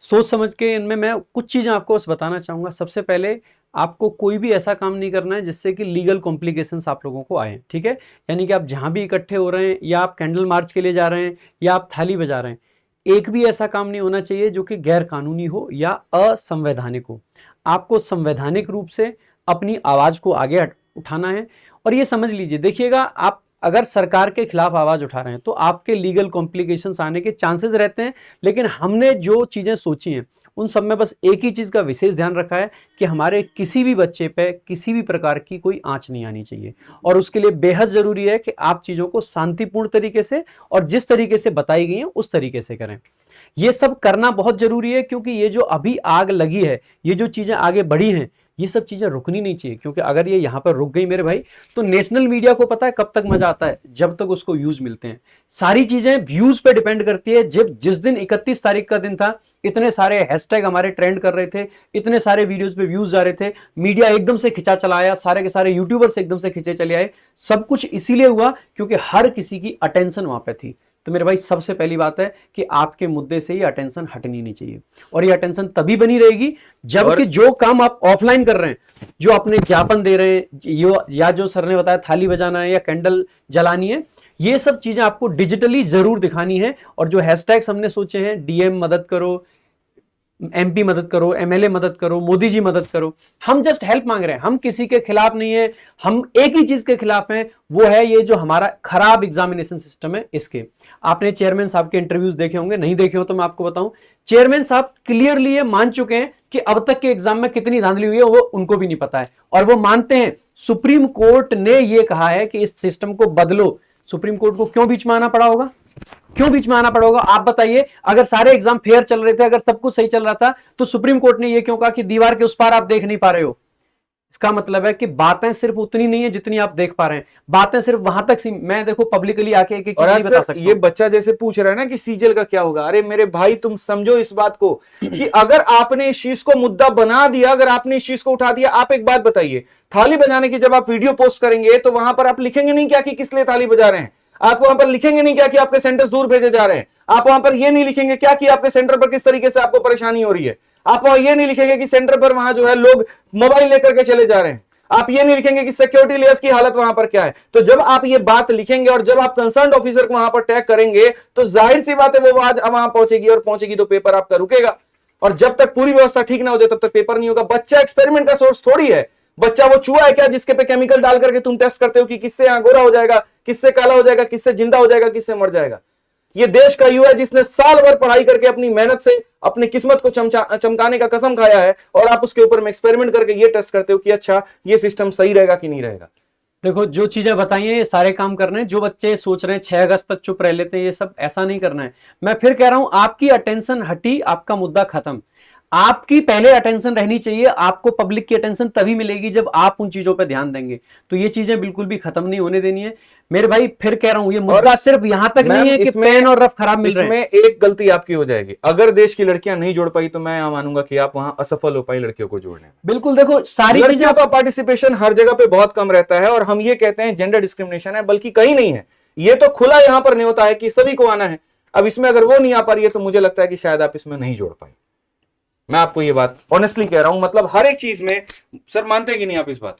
सोच समझ के। इनमें मैं कुछ चीज़ें आपको बस बताना चाहूँगा। सबसे पहले आपको कोई भी ऐसा काम नहीं करना है जिससे कि लीगल कॉम्प्लिकेशंस आप लोगों को आए, ठीक है। यानी कि आप जहाँ भी इकट्ठे हो रहे हैं, या आप कैंडल मार्च के लिए जा रहे हैं, या आप थाली बजा रहे हैं, एक भी ऐसा काम नहीं होना चाहिए जो कि गैर कानूनी हो या असंवैधानिक हो। आपको संवैधानिक रूप से अपनी आवाज़ को आगे उठाना है। और ये समझ लीजिए, देखिएगा, आप अगर सरकार के खिलाफ आवाज उठा रहे हैं तो आपके लीगल कॉम्प्लिकेशंस आने के चांसेस रहते हैं। लेकिन हमने जो चीजें सोची हैं उन सब में बस एक ही चीज का विशेष ध्यान रखा है कि हमारे किसी भी बच्चे पे किसी भी प्रकार की कोई आंच नहीं आनी चाहिए, और उसके लिए बेहद जरूरी है कि आप चीजों को शांतिपूर्ण तरीके से और जिस तरीके से बताई गई हैं उस तरीके से करें। ये सब करना बहुत जरूरी है, क्योंकि ये जो अभी आग लगी है, ये जो चीजें आगे बढ़ी हैं, ये सब चीजें रुकनी नहीं चाहिए। क्योंकि अगर ये यहाँ पर रुक गई मेरे भाई, तो नेशनल मीडिया को पता है कब तक मजा आता है, जब तक उसको व्यूज मिलते हैं। सारी चीजें व्यूज पे डिपेंड करती है। जब जिस दिन 31 तारीख का दिन था, इतने सारे हैशटैग हमारे ट्रेंड कर रहे थे, इतने सारे वीडियोस पे व्यूज जा रहे थे, मीडिया एकदम से खिंचा चला आया, सारे के सारे यूट्यूबर्स एकदम से खिंचे चले आए। सब कुछ इसीलिए हुआ क्योंकि हर किसी की अटेंशन वहां पे थी। तो मेरे भाई सबसे पहली बात है कि आपके मुद्दे से ये अटेंशन हटनी नहीं चाहिए, और ये अटेंशन तभी बनी रहेगी जबकि जो काम आप ऑफलाइन कर रहे हैं, जो अपने ज्ञापन दे रहे हैं, या जो सर ने बताया थाली बजाना है या कैंडल जलानी है, ये सब चीजें आपको डिजिटली जरूर दिखानी है। और जो हैशटैग्स हमने सोचे हैं, डीएम मदद करो, एमपी मदद करो, एमएलए मदद करो, मोदी जी मदद करो, हम जस्ट हेल्प मांग रहे हैं। हम किसी के खिलाफ नहीं है, हम एक ही चीज के खिलाफ हैं, वो है ये जो हमारा खराब एग्जामिनेशन सिस्टम है इसके। आपने चेयरमैन साहब के इंटरव्यूज देखे होंगे, नहीं देखे हो तो मैं आपको बताऊं, चेयरमैन साहब क्लियरली ये मान चुके हैं कि अब तक के एग्जाम में कितनी धांधली हुई है वो उनको भी नहीं पता है, और वो मानते हैं। सुप्रीम कोर्ट ने ये कहा है कि इस सिस्टम को बदलो। सुप्रीम कोर्ट को क्यों बीच में आना पड़ा होगा? क्यों बीच में आना पड़ा होगा? आप बताइए। अगर सारे एग्जाम फेयर चल रहे थे, अगर सब कुछ सही चल रहा था, तो सुप्रीम कोर्ट ने ये क्यों कहा कि दीवार के उस पार आप देख नहीं पा रहे हो? इसका मतलब है कि बातें सिर्फ उतनी नहीं है जितनी आप देख पा रहे हैं, बातें सिर्फ वहां तक मैं देखो पब्लिकली आके एक एक चीज नहीं बता सकता। ये बच्चा जैसे पूछ रहा है ना कि सीजल का क्या होगा, अरे मेरे भाई तुम समझो इस बात को कि अगर आपने इस चीज को मुद्दा बना दिया, अगर आपने इस चीज को उठा दिया, आप एक बात बताइए, थाली बजाने की जब आप वीडियो पोस्ट करेंगे तो वहां पर आप लिखेंगे नहीं क्या कि किस लिए थाली बजा रहे हैं? आप वहां पर लिखेंगे नहीं क्या कि आपके सेंटर्स दूर भेजे जा रहे हैं? आप वहां पर ये नहीं लिखेंगे क्या कि आपके सेंटर पर किस तरीके से आपको परेशानी हो रही है? आप वहां ये नहीं लिखेंगे कि सेंटर पर वहां जो है लोग मोबाइल लेकर के चले जा रहे हैं? आप ये नहीं लिखेंगे कि सिक्योरिटी लेयर्स की हालत वहां पर क्या है? तो जब आप ये बात लिखेंगे और जब आप कंसर्न ऑफिसर को वहां पर टैग करेंगे, तो जाहिर सी बात है वो आज वहां पहुंचेगी, और पहुंचेगी तो पेपर आपका रुकेगा। और जब तक पूरी व्यवस्था ठीक ना हो जाए तब तक पेपर नहीं होगा। बच्चा एक्सपेरिमेंट का सोर्स थोड़ी है। बच्चा वो चूहा है क्या जिसके पे केमिकल डाल करके तुम टेस्ट करते हो कि किससे यहां गोरा हो जाएगा, किससे काला हो जाएगा, किससे जिंदा हो जाएगा, किससे मर जाएगा? ये देश का युवा है जिसने साल भर पढ़ाई करके अपनी मेहनत से अपनी किस्मत को चमकाने का कसम खाया है, और आप उसके ऊपर में एक्सपेरिमेंट करके ये टेस्ट करते हो कि अच्छा ये सिस्टम सही रहेगा कि नहीं रहेगा। देखो, जो चीजें बताई हैं ये सारे काम करने हैं। जो बच्चे सोच रहे हैं 6 अगस्त तक चुप रह लेते हैं, ये सब ऐसा नहीं करना है। मैं फिर कह रहा हूं, आपकी अटेंशन हटी, आपका मुद्दा खत्म। आपकी पहले अटेंशन रहनी चाहिए। आपको पब्लिक की अटेंशन तभी मिलेगी जब आप उन चीजों पे ध्यान देंगे। तो ये चीजें बिल्कुल भी खत्म नहीं होने देनी है मेरे भाई। फिर कह रहा हूं, ये मुद्दा सिर्फ यहां तक नहीं है कि पेन और रफ खराब मिल रहे हैं। इसमें एक गलती आपकी हो जाएगी, अगर देश की लड़कियां नहीं जोड़ पाई तो मैं यहां मानूंगा कि आप वहां असफल हो पाई लड़कियों को जोड़ने में। बिल्कुल, देखो सारी लड़कियों का पार्टिसिपेशन हर जगह पे बहुत कम रहता है, और हम ये कहते हैं जेंडर डिस्क्रिमिनेशन है, बल्कि कहीं नहीं है। ये तो खुला यहां पर नहीं होता है कि सभी को आना है। अब इसमें अगर वो नहीं आ पा रही है तो मुझे लगता है कि शायद आप इसमें नहीं जोड़ पाए। मैं आपको ये बात ऑनेस्टली कह रहा हूं, मतलब हर एक चीज में। सर मानते हैं कि नहीं आप इस बात?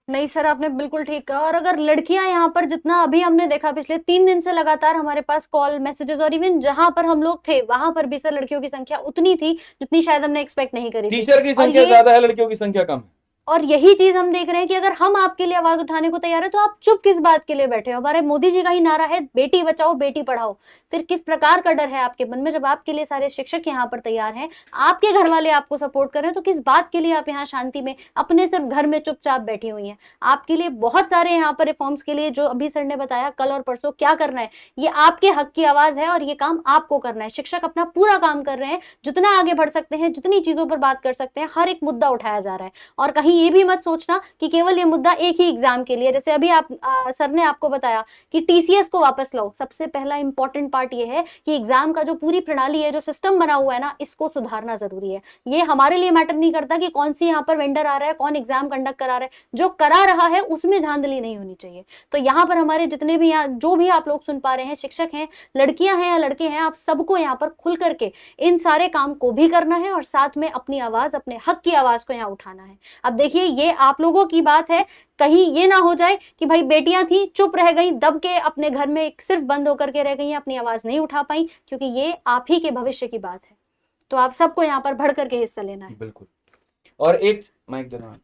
नहीं सर, आपने बिल्कुल ठीक कहा। और अगर लड़कियां यहाँ पर, जितना अभी हमने देखा पिछले 3 दिन से लगातार हमारे पास कॉल, मैसेजेस, और इवन जहां पर हम लोग थे वहां पर भी सर लड़कियों की संख्या उतनी थी जितनी शायद हमने एक्सपेक्ट नहीं करी थी। टीचर की संख्या ज्यादा है, लड़कियों की संख्या कम है। और यही चीज हम देख रहे हैं कि अगर हम आपके लिए आवाज उठाने को तैयार है तो आप चुप किस बात के लिए बैठे हो? हमारे मोदी जी का ही नारा है, बेटी बचाओ बेटी पढ़ाओ। फिर किस प्रकार का डर है आपके मन में जब आपके लिए सारे शिक्षक यहाँ पर तैयार हैं, आपके घर वाले आपको सपोर्ट कर रहे हैं, तो किस बात के लिए आप यहाँ शांति में अपने सिर्फ घर में चुपचाप बैठी हुई हैं? आपके लिए बहुत सारे यहाँ पर रिफॉर्म्स के लिए, जो अभी सर ने बताया कल और परसों क्या करना है, ये आपके हक की आवाज है और ये काम आपको करना है। शिक्षक अपना पूरा काम कर रहे हैं, जितना आगे बढ़ सकते हैं, जितनी चीजों पर बात कर सकते हैं, हर एक मुद्दा उठाया जा रहा है। और कहीं ये भी मत सोचना कि केवल ये मुद्दा एक ही एग्जाम के लिए, जैसे अभी आप सर ने आपको बताया कि टीसीएस को वापस लाओ। सबसे पहला इंपॉर्टेंट पार्ट ये है कि एग्जाम का जो पूरी प्रणाली है, जो सिस्टम बना हुआ है ना, इसको सुधारना जरूरी है। ये हमारे लिए मैटर नहीं करता कि कौन सी यहाँ पर वेंडर आ रहा है, कौन एग्जाम कंडक्ट करा रहा है, जो करा रहा है उसमें धांधली नहीं होनी चाहिए। तो यहाँ पर हमारे जितने भी यहाँ जो भी आप लोग सुन पा रहे हैं, शिक्षक हैं, लड़कियां हैं या लड़के हैं, आप सबको यहाँ पर खुल करके इन सारे काम को भी करना है और साथ में अपनी आवाज, अपने हक की आवाज को यहाँ उठाना है। अब देखिए, ये आप लोगों की बात है, कहीं ये ना हो जाए कि भाई बेटियां थी, चुप रह गई, दब के अपने घर में सिर्फ बंद होकर के रह गई, अपनी आवाज नहीं उठा पाई, क्योंकि ये आप ही के भविष्य की बात है। तो आप सबको यहाँ पर बढ़ करके हिस्सा लेना है। बिल्कुल। और एक माइक देना,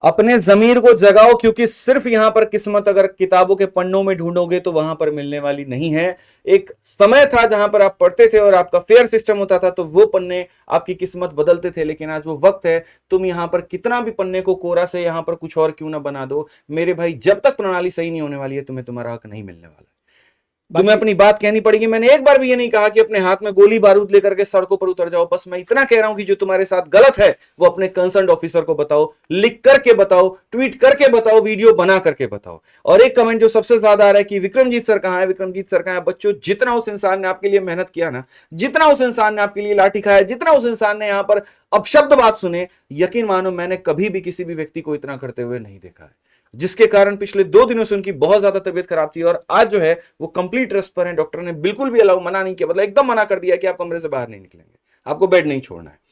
अपने जमीर को जगाओ, क्योंकि सिर्फ यहां पर किस्मत अगर किताबों के पन्नों में ढूंढोगे तो वहां पर मिलने वाली नहीं है। एक समय था जहां पर आप पढ़ते थे और आपका फेयर सिस्टम होता था, तो वो पन्ने आपकी किस्मत बदलते थे। लेकिन आज वो वक्त है, तुम यहां पर कितना भी पन्ने को कोरा से यहां पर कुछ और क्यों ना बना दो, मेरे भाई जब तक प्रणाली सही नहीं होने वाली है तुम्हें तुम्हारा हक नहीं मिलने वाला है। तुम्हें अपनी बात कहनी पड़ेगी। मैंने एक बार भी ये नहीं कहा कि अपने हाथ में गोली बारूद लेकर के सड़कों पर उतर जाओ। बस मैं इतना कह रहा हूं कि जो तुम्हारे साथ गलत है वो अपने कंसर्न ऑफिसर को बताओ, लिख करके बताओ, ट्वीट करके बताओ, वीडियो बना करके बताओ। और एक कमेंट जो सबसे ज्यादा आ रहा है कि विक्रमजीत सर कहां है, विक्रमजीत सर कहां है। बच्चों, जितना उस इंसान ने आपके लिए मेहनत किया ना, जितना उस इंसान ने आपके लिए लाठी खाया, जितना उस इंसान ने यहां पर अपशब्द बात सुने, यकीन मानो मैंने कभी भी किसी भी व्यक्ति को इतना करते हुए नहीं देखा है। जिसके कारण पिछले 2 दिनों से उनकी बहुत ज्यादा तबीयत खराब थी और आज जो है वो कंप्लीट रेस्ट पर है। डॉक्टर ने बिल्कुल भी मना नहीं किया, मतलब एकदम मना कर दिया कि आप कमरे से बाहर नहीं निकलेंगे, आपको बेड नहीं छोड़ना है।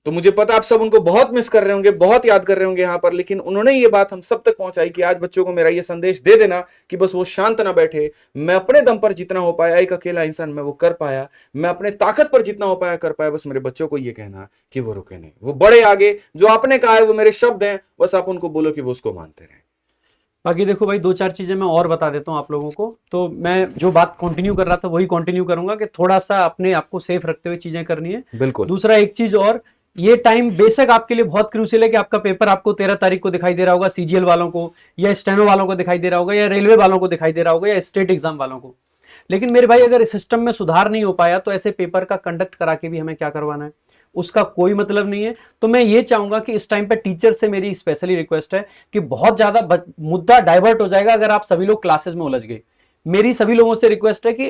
तो मुझे पता आप सब उनको बहुत मिस कर रहे होंगे, बहुत याद कर रहे होंगे यहां पर, लेकिन उन्होंने ये बात हम सब तक पहुंचाई कि आज बच्चों को मेरा ये संदेश दे देना कि बस वो शांत ना बैठे। मैं अपने दम पर जितना हो पाया, एक अकेला इंसान मैं वो कर पाया, मैं अपने ताकत पर जितना हो पाया कर पाया। बस मेरे बच्चों को ये कहना कि वो रुके नहीं, वो बढ़े आगे। जो आपने कहा है वो मेरे शब्द हैं, बस आप उनको बोलो कि वो उसको मानते रहें। बाकी देखो भाई, 2-4 चीजें मैं और बता देता हूँ आप लोगों को। तो मैं जो बात कंटिन्यू कर रहा था वही कंटिन्यू करूंगा कि थोड़ा सा अपने आप को सेफ रखते हुए चीजें करनी है। बिल्कुल। दूसरा एक चीज और, ये टाइम बेशक आपके लिए बहुत क्रूशियल है कि आपका पेपर आपको 13 तारीख को दिखाई दे रहा होगा, सीजीएल वालों को या स्टेनो वालों को दिखाई दे रहा होगा या रेलवे वालों को दिखाई दे रहा होगा या स्टेट एग्जाम वालों को। लेकिन मेरे भाई, अगर इस सिस्टम में सुधार नहीं हो पाया तो ऐसे पेपर का कंडक्ट करा के भी हमें क्या करवाना है, उसका कोई मतलब नहीं है। तो मैं ये चाहूंगा कि इस टाइम पे टीचर से मेरी स्पेशली रिक्वेस्ट है कि बहुत ज्यादा मुद्दा डाइवर्ट हो जाएगा अगर आप सभी लोग क्लासेस में उलझ गए। मेरी सभी लोगों से रिक्वेस्ट है कि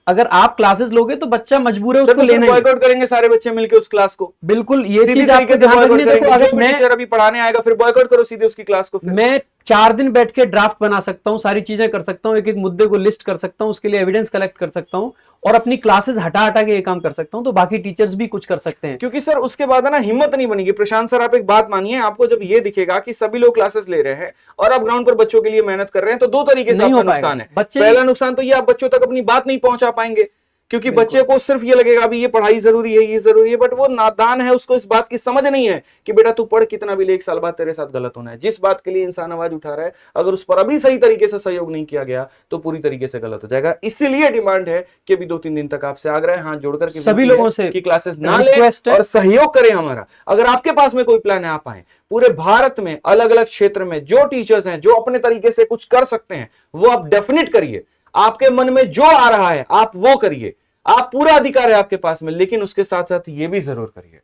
अगर आप क्लासेस लोगे तो बच्चा मजबूर है उसको लेना। बॉयकॉट करेंगे सारे बच्चे मिलकर उस क्लास को। बिल्कुल, ये चीज आपको ध्यान रखनी है। देखो, अगर मैं टीचर अभी पढ़ाने आएगा फिर बॉयकॉट करो सीधे उसकी क्लास को। मैं 4 दिन बैठ के ड्राफ्ट बना सकता हूं, सारी चीजें कर सकता हूं, एक एक मुद्दे को लिस्ट कर सकता हूं, उसके लिए एविडेंस कलेक्ट कर सकता हूं और अपनी क्लासेस हटा हटा के ये काम कर सकता हूं। तो बाकी टीचर्स भी कुछ कर सकते हैं, क्योंकि सर उसके बाद ना हिम्मत नहीं बनेगी। प्रशांत सर, आप एक बात मानिए, आपको जब ये दिखेगा कि सभी लोग क्लासेस ले रहे हैं और आप ग्राउंड पर बच्चों के लिए मेहनत कर रहे हैं, तो 2 तरीके से आपका नुकसान है। पहला नुकसान तो ये, आप बच्चों तक अपनी बात नहीं पहुंचा पाएंगे, क्योंकि बच्चे को सिर्फ ये लगेगा अभी ये पढ़ाई जरूरी है, ये जरूरी है, बट वो नादान है, उसको इस बात की समझ नहीं है कि बेटा तू पढ़ कितना भी ले, 1 साल बाद तेरे साथ गलत होना है। जिस बात के लिए इंसान आवाज उठा रहा है, अगर उस पर अभी सही तरीके से सहयोग नहीं किया गया तो पूरी तरीके से गलत हो जाएगा। इसीलिए डिमांड है कि अभी 2-3 दिन तक आपसे आग्रह, हाथ जोड़कर सभी लोगों से कि क्लासेस ना लें और सहयोग करें हमारा। अगर आपके पास में कोई प्लान है, आप आए। पूरे भारत में अलग अलग क्षेत्र में जो टीचर्स हैं, जो अपने तरीके से कुछ कर सकते हैं, वो आप डेफिनेट करिए। आपके मन में जो आ रहा है आप वो करिए, आप पूरा अधिकार है आपके पास में, लेकिन उसके साथ साथ ये भी जरूर करिए।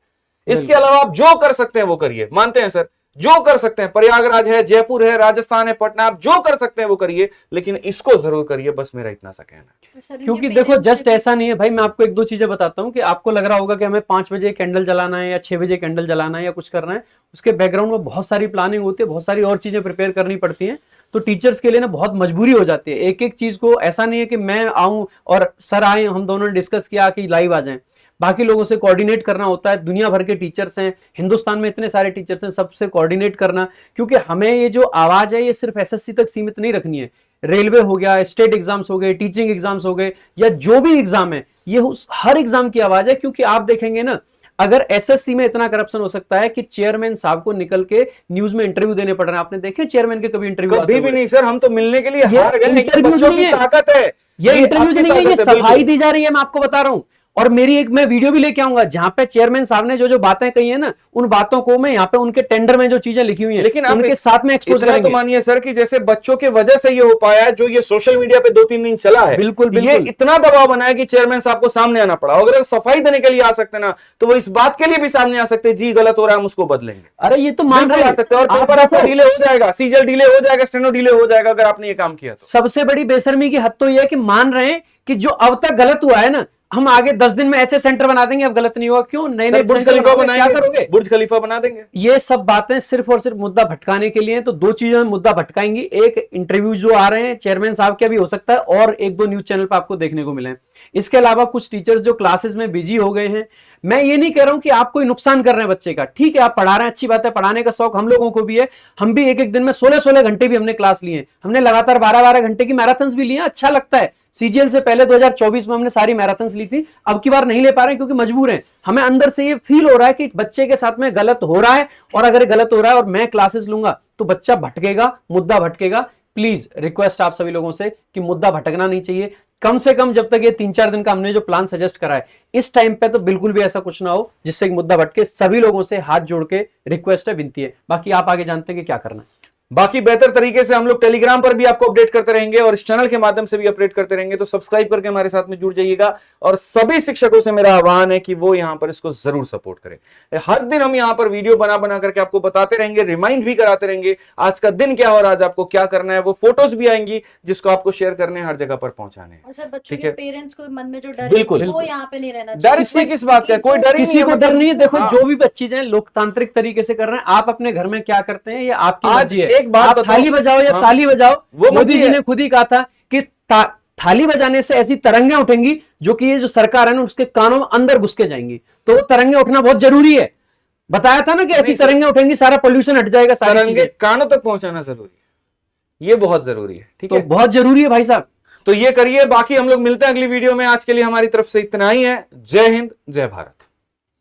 इसके अलावा आप जो कर सकते हैं वो करिए। मानते हैं सर, जो कर सकते हैं, प्रयागराज है, जयपुर है, राजस्थान है, पटना, आप जो कर सकते हैं वो करिए, लेकिन इसको जरूर करिए। बस मेरा इतना सा कहना है। क्योंकि देखो, जस्ट ऐसा नहीं है भाई। मैं आपको 1-2 चीजें बताता हूं कि आपको लग रहा होगा कि हमें 5 बजे कैंडल जलाना है या 6 बजे कैंडल जलाना है या कुछ करना है। उसके बैकग्राउंड में बहुत सारी प्लानिंग होती है, बहुत सारी और चीजें प्रिपेयर करनी पड़ती हैं। तो टीचर्स के लिए ना बहुत मजबूरी हो जाती है। एक एक चीज को, ऐसा नहीं है कि मैं आऊं और सर आए, हम दोनों ने डिस्कस किया कि लाइव आ जाएं। बाकी लोगों से कोऑर्डिनेट करना होता है। दुनिया भर के टीचर्स हैं, हिंदुस्तान में इतने सारे टीचर्स हैं, सबसे कोऑर्डिनेट करना। क्योंकि हमें ये जो आवाज है ये सिर्फ एसएससी तक सीमित नहीं रखनी है। रेलवे हो गया, स्टेट एग्जाम्स हो गए, टीचिंग एग्जाम्स हो गए, या जो भी एग्जाम है, ये हर एग्जाम की आवाज है। क्योंकि आप देखेंगे ना, अगर एसएससी में इतना करप्शन हो सकता है कि चेयरमैन साहब को निकल के न्यूज में इंटरव्यू देने पड़ रहे हैं। आपने देखे चेयरमैन के कभी इंटरव्यू? कभी भी नहीं सर, हम तो मिलने के लिए हार गए। इंटरव्यूज नहीं है, ताकत है ये इंटरव्यूज नहीं है, ये सफाई दी जा रही है। मैं आपको बता रहा हूं। और मैं वीडियो भी लेके आऊंगा जहां पे चेयरमैन साहब ने जो बातें कही है ना, उन बातों को मैं यहाँ पे उनके टेंडर में जो चीजें लिखी हुई हैं, लेकिन उनके साथ में एक्सपोज करेंगे। तो मानिए सर कि जैसे बच्चों के वजह से ये हो पाया है, जो ये सोशल मीडिया पे 2-3 दिन चला है, बिल्कुल ये इतना दबाव बना है कि चेयरमैन साहब को सामने आना पड़ा। अगर सफाई देने के लिए आ सकते ना, तो वो इस बात के लिए भी सामने आ सकते, जी गलत हो रहा है, हम उसको बदलेंगे। अरे ये तो मान रहे सकते हैं। और पेपर आपका डिले हो जाएगा, सीजल डिले हो जाएगा, स्टेनो डिले हो जाएगा अगर आपने ये काम किया तो। सबसे बड़ी बेशर्मी की हद तो यह है कि मान रहे हैं कि जो अब तक गलत हुआ है ना, हम आगे 10 दिन में ऐसे सेंटर बना देंगे, अब गलत नहीं हुआ। क्यों? नए बुर्ज खलीफा बनाएंगे, क्या करोगे? बुर्ज खलीफा बना देंगे। ये सब बातें सिर्फ और सिर्फ मुद्दा भटकाने के लिए। तो 2 चीजों में मुद्दा भटकाएंगी। एक, इंटरव्यू जो आ रहे हैं चेयरमैन साहब के भी हो सकता है, और 1-2 न्यूज चैनल पर आपको देखने को मिले। इसके अलावा कुछ टीचर्स जो क्लासेस में बिजी हो गए हैं। मैं ये नहीं कह रहा हूं कि आप कोई नुकसान कर रहे हैं बच्चे का, ठीक है, आप पढ़ा रहे हैं, अच्छी बात है, पढ़ाने का शौक हम लोगों को भी है। हम भी एक दिन में 16-16 घंटे भी हमने क्लास लिए, हमने लगातार 12-12 घंटे की मैराथन्स भी लिए, अच्छा लगता है। सीजीएल से पहले 2024 में हमने सारी मैराथन्स ली थी, अब की बार नहीं ले पा रहे हैं क्योंकि मजबूर हैं। हमें अंदर से ये फील हो रहा है कि बच्चे के साथ में गलत हो रहा है, और अगर गलत हो रहा है और मैं क्लासेस लूंगा तो बच्चा भटकेगा, मुद्दा भटकेगा। प्लीज रिक्वेस्ट आप सभी लोगों से कि मुद्दा भटकना नहीं चाहिए। कम से कम जब तक ये 3-4 दिन का हमने जो प्लान सजेस्ट करा है, इस टाइम पे तो बिल्कुल भी ऐसा कुछ ना हो जिससे एक मुद्दा भटके। सभी लोगों से हाथ जोड़ के रिक्वेस्ट है, विनती है। बाकी आप आगे जानते हैं कि क्या करना है। बाकी बेहतर तरीके से हम लोग टेलीग्राम पर भी आपको अपडेट करते रहेंगे और इस चैनल के माध्यम से भी अपडेट करते रहेंगे, तो सब्सक्राइब करके हमारे साथ में जुड़ जाइएगा। और सभी शिक्षकों से मेरा आह्वान है कि वो यहां पर इसको जरूर सपोर्ट करें। हर दिन हम यहां पर वीडियो बना बना करके आपको बताते रहेंगे, रिमाइंड भी कराते रहेंगे आज का दिन क्या हो, और आज आपको क्या करना है। वो फोटोज भी आएंगी जिसको आपको शेयर करने, हर जगह पर पहुंचाने हैं। और सर बच्चों ठीक के है। पेरेंट्स को मन में जो डर बिल्कुल, है वो बिल्कुल। यहाँ पे नहीं रहना डर इसमें किस बात का है? कोई डर ही किसी नहीं को है, डर नहीं है। देखो, हाँ। जो भी चीजें लोकतांत्रिक तरीके से कर रहे हैं, आप अपने घर में क्या करते हैं ये आपकी आज मर्जी है। एक बात आप बताओ, थाली बजाओ या हाँ। ताली बजाओ, वो मोदी मर्जी जी है। ने खुद ही कहा था कि थाली बजाने से ऐसी तरंगें उठेंगी जो कि ये जो सरकार है ना उसके कानों में अंदर घुस के जाएंगी। तो वो तरंगें उठना बहुत जरूरी है। बताया था ना कि ऐसी नहीं सर। तरंगें उठेंगी, सारा पोल्यूशन हट जाएगा, सारी तरंगे चीजें। कानों तक पहुंचाना जरूरी है, ये बहुत जरूरी है। ठीक तो है, बहुत जरूरी है भाई साहब। तो ये करिए। बाकी हम लोग मिलते हैं अगली वीडियो में। आज के लिए हमारी तरफ से इतना ही है। जय हिंद, जय भारत।